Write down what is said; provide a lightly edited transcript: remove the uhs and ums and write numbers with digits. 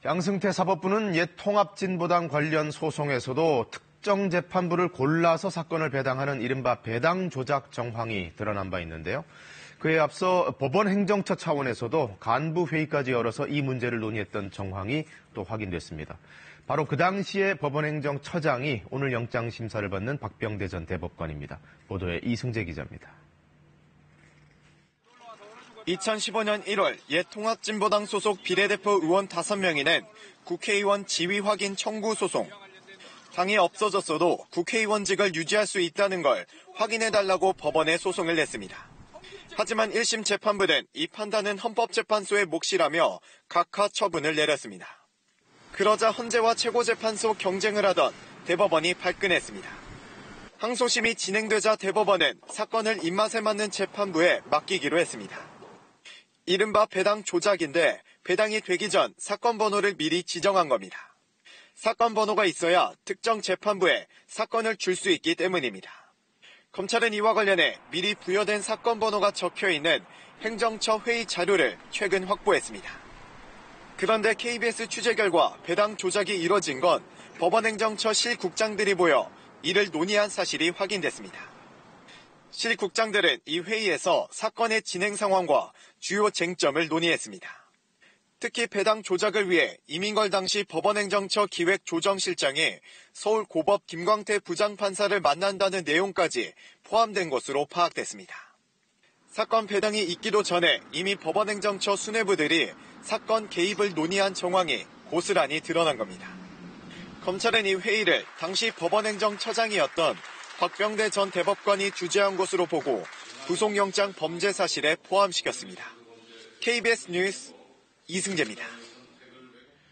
양승태 사법부는 옛 통합진보당 관련 소송에서도 특정 재판부를 골라서 사건을 배당하는 이른바 배당 조작 정황이 드러난 바 있는데요. 그에 앞서 법원 행정처 차원에서도 간부 회의까지 열어서 이 문제를 논의했던 정황이 또 확인됐습니다. 바로 그 당시에 법원행정처장이 오늘 영장 심사를 받는 박병대 전 대법관입니다. 보도에 이승재 기자입니다. 2015년 1월 옛 통합진보당 소속 비례대표 의원 5명이 낸 국회의원 지위 확인 청구 소송. 당이 없어졌어도 국회의원직을 유지할 수 있다는 걸 확인해달라고 법원에 소송을 냈습니다. 하지만 1심 재판부는 이 판단은 헌법재판소의 몫이라며 각하 처분을 내렸습니다. 그러자 헌재와 최고재판소 경쟁을 하던 대법원이 발끈했습니다. 항소심이 진행되자 대법원은 사건을 입맛에 맞는 재판부에 맡기기로 했습니다. 이른바 배당 조작인데 배당이 되기 전 사건 번호를 미리 지정한 겁니다. 사건 번호가 있어야 특정 재판부에 사건을 줄 수 있기 때문입니다. 검찰은 이와 관련해 미리 부여된 사건 번호가 적혀있는 행정처 회의 자료를 최근 확보했습니다. 그런데 KBS 취재 결과 배당 조작이 이뤄진 건 법원행정처 실국장들이 모여 이를 논의한 사실이 확인됐습니다. 실국장들은 이 회의에서 사건의 진행 상황과 주요 쟁점을 논의했습니다. 특히 배당 조작을 위해 이민걸 당시 법원행정처 기획조정실장이 서울고법 김광태 부장판사를 만난다는 내용까지 포함된 것으로 파악됐습니다. 사건 배당이 있기도 전에 이미 법원행정처 수뇌부들이 사건 개입을 논의한 정황이 고스란히 드러난 겁니다. 검찰은 이 회의를 당시 법원행정처장이었던 박병대 전 대법관이 주재한 것으로 보고 구속영장 범죄 사실에 포함시켰습니다. KBS 뉴스 이승재입니다.